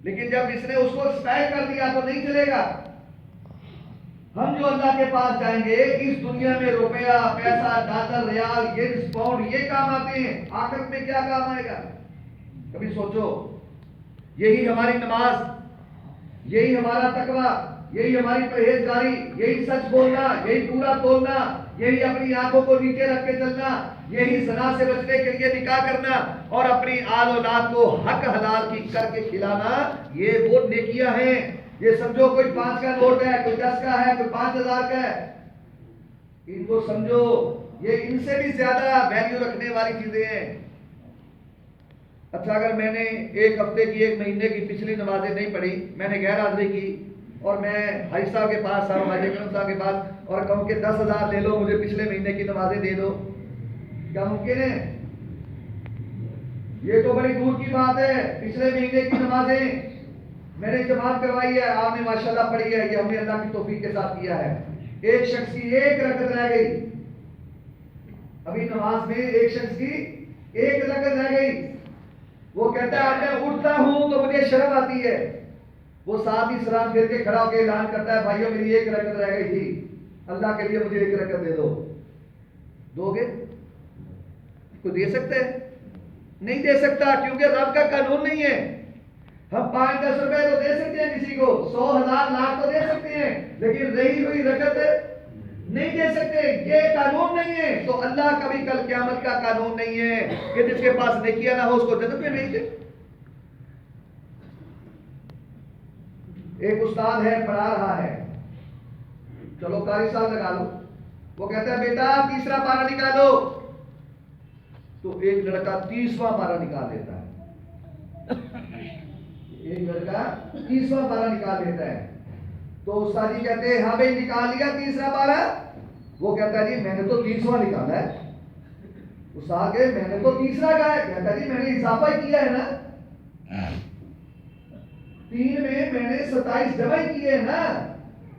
लेकिन जब इसने उसको एक्सपायर कर दिया तो नहीं चलेगा। हम जो अल्लाह के पास जाएंगे, इस दुनिया में रुपया, पैसा, डॉलर, रियाल, ये पाउंड ये काम आते हैं, आखिरत में क्या काम आएगा? कभी सोचो। यही हमारी नमाज, यही हमारा तकवा, यही हमारी परहेजगारी, यही सच बोलना, यही पूरा तोलना, यही अपनी आंखों को नीचे रख के चलना, यही ज़ना से बचने के लिए निकाह करना और अपनी आल औलाद को हक हलाल की करके खिलाना, ये वो नेकियां हैं। ये समझो कोई 5 का नोट है, कोई 10 का है, कोई 5000 का है, इनको समझो ये इनसे भी ज्यादा वैल्यू रखने वाली चीजें हैं। अच्छा, अगर मैंने एक हफ्ते की, एक महीने की पिछली नमाजें नहीं पढ़ी, मैंने गैर हाजिरी की और मैं हाजी साहब के पास आऊँ, हाजी अकरम साहब के पास, और कहूँ कि 10,000 ले लो, मुझे पिछले महीने की नमाजें दे दो, क्या मुमकिन है? ये तो बड़ी दूर की बात है। पिछले महीने की नमाजें मैंने जमात करवाई है, आपने माशाल्लाह पढ़ी है, ये हमने अल्लाह की तौफीक के साथ किया है। एक शख्स की एक रकत रह गई, अभी नमाज में एक शख्स की एक रकत रह गई। वो कहता है मैं उठता हूं तो मुझे शर्म आती है। वो साथ ही सलाम फिर के खड़ा होकर ऐलान करता है, भाइयों मेरी एक रकत रह गई थी, अल्लाह के लिए मुझे एक रकत दे दो। दोगे? कोई दे सकता है? नहीं दे सकता, क्योंकि रब का कानून नहीं है। हम 5-10 रुपए तो दे सकते हैं किसी को, 100,000 लाख तो दे सकते हैं, लेकिन रही हुई रकत नहीं दे सकते। ये कानून नहीं है। तो अल्लाह का भी कल क़यामत का कानून नहीं है कि जिसके पास नेकियां ना हो उसको जन्नत में भेज दे। एक उस्ताद है, पढ़ा रहा है, चलो कारी साहब लगा लो, वो कहता है बेटा तीसरा पारा निकालो, तो एक लड़का 30वां पारा निकाल लेता है। एक लड़का 30वां पारा निकाल लेता है। तो उस्ताद जी कहते हैं हाँ भाई निकाल लिया तीसरा पारा? वो कहता है जी मैंने तो 30वां निकाला है। उस्ताद के मैंने तो तीसरा कहा है। कहता जी मैंने इजाफा ही किया है ना, 3 में मैंने 27 जमा ही किए है ना,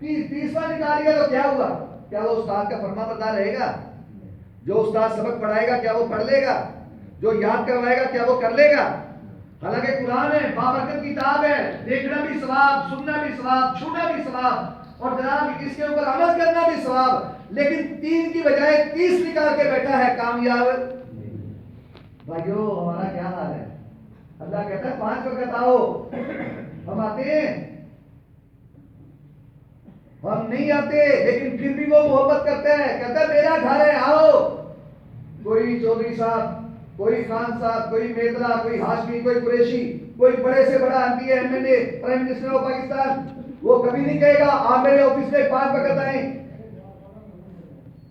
30वां निकाल लिया तो क्या हुआ? क्या वो उस्ताद का फरमा बरदार रहेगा? जो उस्ताद सबक पढ़ाएगा क्या वो पढ़ लेगा? जो याद करवाएगा क्या वो कर लेगा? हालांकि कुरान है, बाबरकत किताब है, देखना भी सवाब, सुनना भी सवाब, छूना भी सवाब और जनाब इसके ऊपर अमल करना भी सवाब, लेकिन 3 की बजाय 30 निकाल के बैठा है कामयाब। भाइयों हमारा क्या हाल है? अल्लाह कहता है 5 वक्त आओ, हम आते हैं? हम नहीं आते, लेकिन फिर भी वो मोहब्बत करते हैं, कहता है मेरा घर है आओ। कोई चौधरी साहब, कोई खान साहब, कोई मेदला, कोई हाशमी, कोई कुरैशी, कोई बड़े से बड़ा MP, MLA, prime minister of Pakistan, वो कभी नहीं कहेगा आप मेरे ऑफिस में 5 वक्त आए।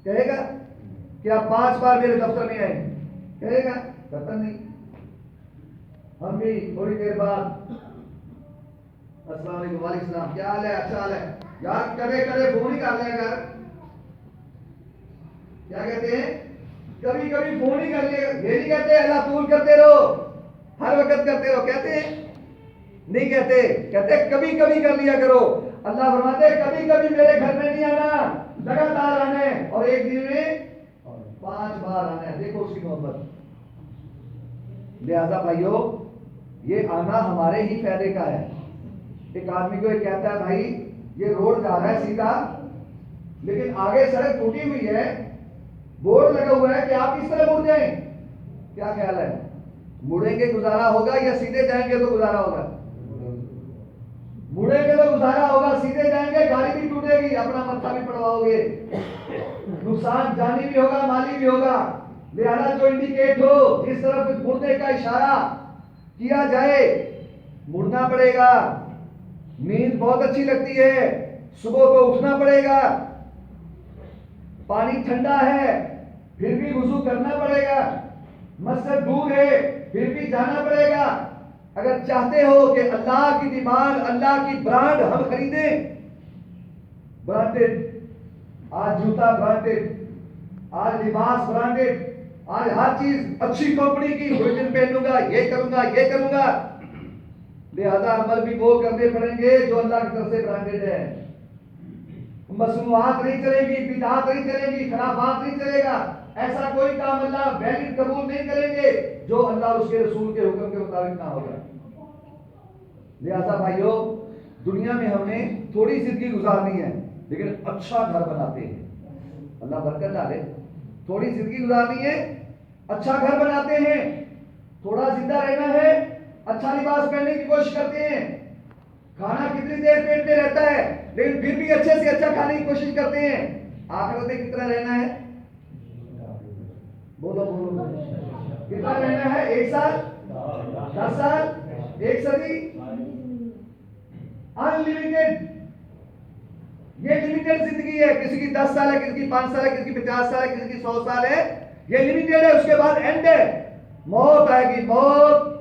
कहेगा कि आप 5 बार मेरे दफ्तर में आए? कहेगा? करता नहीं। हम भी थोड़ी देर बाद अस्सलाम वालेकुम, वालेकुम सलाम, क्या हाल है? अच्छा हाल है यार, कभी कभी फोन ही कर लिया कर। क्या कहते हैं? कभी कभी फोन ही कर लिया। ये नहीं कहते अल्लाह तूल करते रहो, हर वक्त करते रहो, कहते हैं? नहीं कहते, कहते कभी कभी कर लिया करो। अल्लाह फरमाते कभी कभी मेरे घर में नहीं आना, लगातार आना है, और एक दिन में 5 बार आना है। देखो उसकी मोहब्बत। लिहाजा भाइयों ये आना हमारे ही फायदे का है। एक आदमी को एक कहता है भाई ये रोड जा रहा है सीधा, लेकिन आगे सड़क टूटी हुई है, बोर्ड लगा हुआ है कि आप किस तरह मुड़ जाएं? क्या ख्याल है? मुड़ेंगे गुजारा होगा या सीधे जाएंगे तो गुजारा होगा? मुड़ेंगे तो गुजारा होगा, सीधे जाएंगे गाड़ी भी टूटेगी, अपना मत्था भी पड़वाओगे, नुकसान जानी भी होगा, माली भी होगा। लिहाजा जो इंडिकेट हो, जिस तरफ मुड़ने का इशारा किया जाए, मुड़ना पड़ेगा। नींद बहुत अच्छी लगती है, सुबह को उठना पड़ेगा। पानी ठंडा है फिर भी वुजू करना पड़ेगा। मस्जिद दूर है फिर भी जाना पड़ेगा। अगर चाहते हो कि अल्लाह की डिमांड, अल्लाह की ब्रांड हम खरीदें, ब्रांडेड, आज जूता ब्रांडेड, आज लिबास ब्रांडेड, आज हर चीज अच्छी कंपनी की, वर्जिन पहनूंगा, ये करूंगा, ये करूंगा। लिहाजा अमल भी वो करने पड़ेंगे जो अल्लाह की तरफ से ब्रांडेड है। मसनूआत नहीं चलेगी, बिदअत नहीं चलेगी, खराफात नहीं चलेगा। ऐसा कोई काम अल्लाह वैलिड कबूल नहीं करेंगे जो अल्लाह और उसके रसूल के हुक्म के मुताबिक ना होगा। लिहाजा भाइयों, दुनिया में हमने थोड़ी जिंदगी गुजारनी है, लेकिन अच्छा घर बनाते हैं। अल्लाह बरकत डाले। थोड़ी जिंदगी गुजारनी है, अच्छा घर बनाते हैं। थोड़ा जिंदा रहना है, अच्छा लिबास पहनने की कोशिश करते हैं। खाना कितनी देर पेट में रहता है, लेकिन फिर भी अच्छे से अच्छा खाने की कोशिश करते हैं। आखिरत में कितना रहना है? बोलो बोलो, कितना रहना है? 1 साल, 10 साल, 1 सदी, अनलिमिटेड। ये लिमिटेड जिंदगी है। किसी की 10 साल है, किसी की 5 साल है, किसी की 50 साल है, किसी की 100 साल है। ये लिमिटेड है, उसके बाद एंड है। मौत आएगी, मौत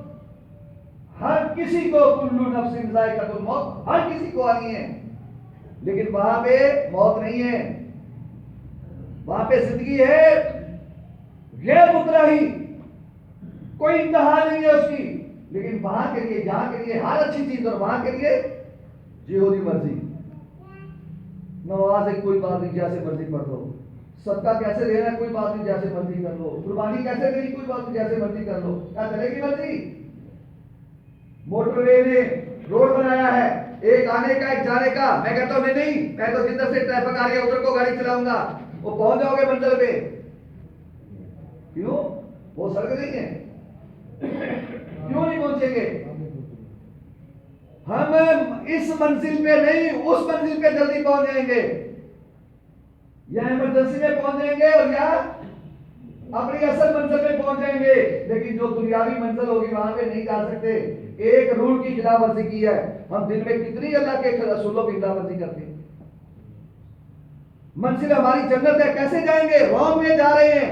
हर किसी को, कुल्लू नफ्सिन जायकातुल मौत, हर किसी को आनी है। लेकिन वहां पे मौत नहीं है, वहां पे जिंदगी है गैर मुतराही, कोई इंतहा नहीं है उसकी। लेकिन वहां के लिए, जहां के लिए हर अच्छी चीज, और वहां के लिए जिहोदी मर्जी। नमाज है, कोई बात नहीं, जैसे मर्जी पढ़ लो। सदका कैसे देना है, कोई बात नहीं, जैसे मर्जी कर लो। कुर्बानी कैसे देनी, कोई बात नहीं, जैसे मर्जी कर लो। क्या चलेगी मर्जी? मोटरवे ने रोड बनाया है, एक आने का एक जाने का। मैं कहता हूं नहीं, मैं तो जिधर से ट्रैफिक आ रही है उधर को गाड़ी चलाऊंगा, वो पहुंच जाओगे मंजिल पे। क्यों? वो सड़क नहीं है। क्यों नहीं पहुंचेंगे? हम इस मंजिल पे नहीं, उस मंजिल पे जल्दी पहुंच जाएंगे। या इमरजेंसी में पहुंच जाएंगे, और या अपनी असल मंजिल पे पहुंच जाएंगे। लेकिन जो दुनियावी मंजिल होगी वहां पे नहीं जा सकते। एक रूल की खिलाफवर्जी की है। हम दिन में कितनी अल्लाह के रसूलों की खिलाफवर्जी करते हैं। मंजिल हमारी जन्नत है, कैसे जाएंगे? रॉन्ग में जा रहे हैं।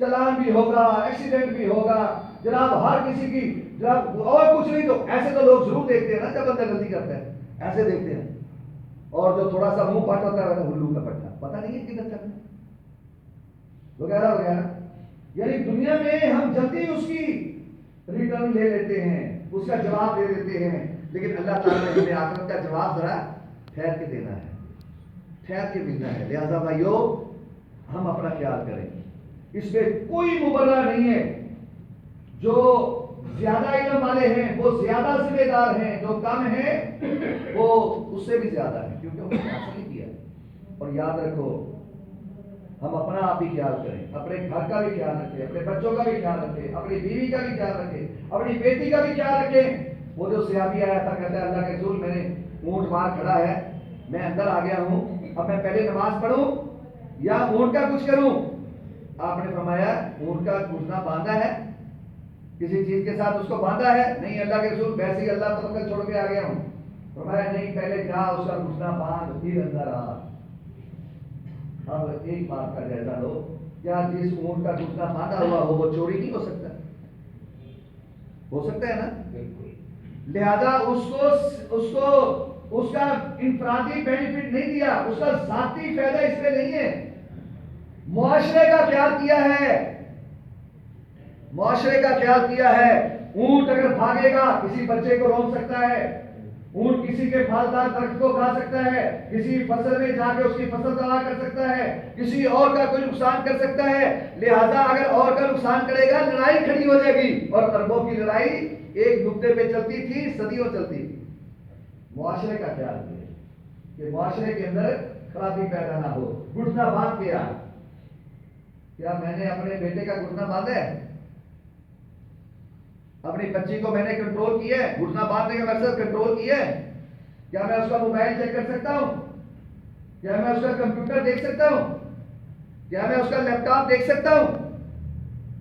चलान भी होगा, एक्सीडेंट भी होगा जनाब, हर किसी की जनाब। और कुछ नहीं तो ऐसे तो लोग जरूर देखते हैं ना, जब बंदा गलती करता है ऐसे देखते हैं। और जो थोड़ा सा मुंह फट होता है उल्लू का पट्टा, पता नहीं है किधर चलना वगैरह वगैरह। यानी दुनिया में हम जल्दी उसकी रिटर्न ले लेते हैं, उसका जवाब दे देते हैं। लेकिन अल्लाह ताला ने हमें आखिरत का जवाब जरा ठहर के देना है, ठहर के मिलना है। लिहाजा भाइयों, हम अपना ख्याल करें। इसमें कोई मुबर्रा नहीं है। जो ज्यादा इल्म वाले हैं वो ज्यादा जिम्मेदार हैं, जो कम है वो उससे भी ज्यादा है, क्योंकि उन्होंने हासिल नहीं किया। और याद रखो, हम अपना आप ही ख्याल करें, अपने घर का भी ख्याल रखें, अपने बच्चों का भी ख्याल रखें, अपनी बीवी का भी ख्याल रखें, अपनी बेटी का भी ख्याल रखें। वो जो सहाबी आया था, कहता है अल्लाह के रसूल, मैंने ऊंट मार खड़ा है, मैं अंदर आ गया हूं, अब मैं पहले नमाज पढ़ूं या ऊंट का कुछ करूं? आपने फरमाया ऊंट का घुटना बांधा है, किसी चीज के साथ उसको बांधा है? नहीं अल्लाह के रसूल, वैसे ही अल्लाह तवक्कल छोड़ के आ गया हूं। फरमाया नहीं, पहले जा उसका घुटना बांध, फिर अंदर आ। अब एक बात का जायजा लो, क्या जिस ऊंट का घुटना बांधा हुआ हो वो चोरी नहीं हो सकता? हो सकता है ना? लिहाजा उसको उसको उसका इंफरादी बेनिफिट नहीं दिया, उसका जाती फायदा इसमें नहीं है। मुआशरे का ख्याल किया है, मुआशरे का ख्याल किया है। ऊंट अगर भागेगा किसी बच्चे को रोक सकता है, ऊंट किसी के फलदार दरख्त को खा सकता है, किसी फसल में जाके उसकी फसल तबाह कर सकता है, किसी और का कोई नुकसान कर सकता है। लिहाजा अगर और का नुकसान करेगा लड़ाई खड़ी हो जाएगी। और अरबों की लड़ाई एक नुक्ते पे चलती थी, सदियों चलती थी। मुआशरे का ख्याल किया कि मुआशरे के अंदर खराबी पैदा ना हो। घुटना बांध के आ, क्या मैंने अपने बेटे का घुटना बांधा है? अपनी बच्ची को मैंने कंट्रोल किया है? घुटना बांधने का मकसद कंट्रोल किया है? क्या मैं उसका मोबाइल चेक कर सकता हूं? क्या मैं उसका कंप्यूटर देख सकता हूं? क्या मैं उसका लैपटॉप देख सकता हूं?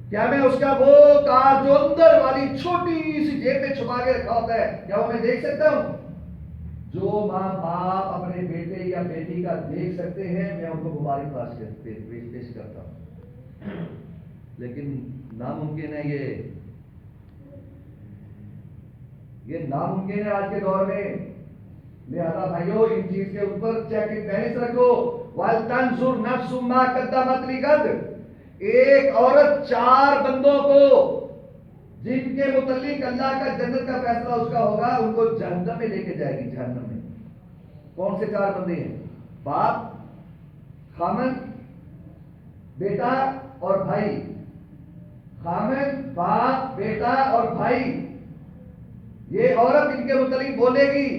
क्या मैं उसका वो कार जो अंदर वाली छोटी सी जेब में छुपा के रखा होता है, क्या वो मैं देख सकता हूं? जो माँ बाप अपने बेटे या बेटी का देख सकते हैं, मैं उनको मुबारकबाद पेश करता हूं। लेकिन नामुमकिन है, ये नामुमकिन है आज के दौर में। लिहाजा भाइयों, इन चीज के ऊपर चेक एंड बैलेंस रखो। वल तंजुर नफ्सुम मा कद्दमत लिगद। एक औरत 4 बंदों को जिनके मुतल्लिक अल्लाह का जन्नत का फैसला उसका होगा, उनको जहन्नम में लेके जाएगी, जहन्नम में। कौन से 4 बंदे हैं? बाप, खामन, बेटा और भाई। खामन, बाप, बेटा और भाई, ये औरत इनके मुतालिक बोलेगी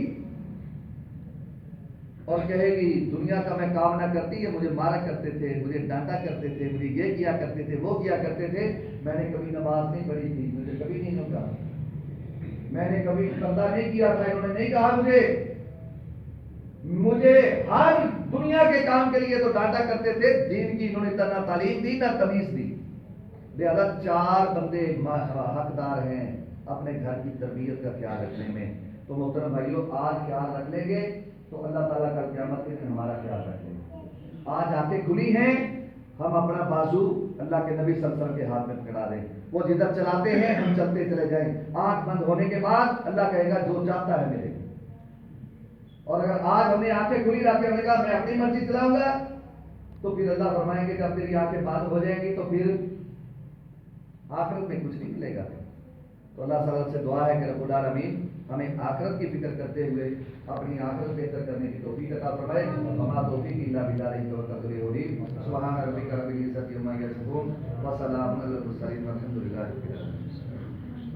और कहेगी दुनिया का मैं काम ना करती, ये मुझे मारा करते थे, मुझे डांटा करते थे, मुझे ये किया करते थे, वो किया करते थे, मैंने कभी नमाज नहीं पढ़ी थी, मुझे कभी नहीं रोका, मैंने कभी पर्दा नहीं किया था, इन्होंने नहीं कहा मुझे हर दुनिया के काम के लिए तो डांटा करते थे, दीन की इन्होंने ना तालीम दी ना तमीज दी। लिहाजा 4 बंदे हकदार हैं अपने घर की तरबियत का ख्याल रखने में। तो मोहतरम भाइयों, आज ख्याल रख लेंगे तो अल्लाह ताला कल क़यामत के दिन हमारा ख्याल रखेंगे। आज आंखें खुली हैं, हम अपना बाजू अल्लाह के नबी सल्लल्लाहु अलैहि वसल्लम के हाथ में पकड़ा दें, वो जिधर चलाते हैं हम चलते चले जाएं। आंख बंद होने के बाद अल्लाह कहेगा जो चाहता है मेरे। और अगर आज हमने आंखें खुली रखी, हमने कहा मैं अपनी मर्जी चलाऊंगा, तो फिर अल्लाह फरमाएंगे जब तेरी आंखें बंद हो जाएंगी तो फिर आखिरत में कुछ नहीं मिलेगा। तो अल्लाह ताला से दुआ है कि रब्बुल आलमीन हमें आखिरत की फिक्र करते हुए अपनी आखिरत बेहतर करने की तौफीक अता फरमाए। वमा तौफीक इल्ला बिल्लाह, तवक्कल होली। सुभान रब्बिका रब्बिल इज्जति अम्मा यसिफून व सलामुन अलल मुरसलीन वल्हम्दुलिल्लाहि रब्बिल आलमीन।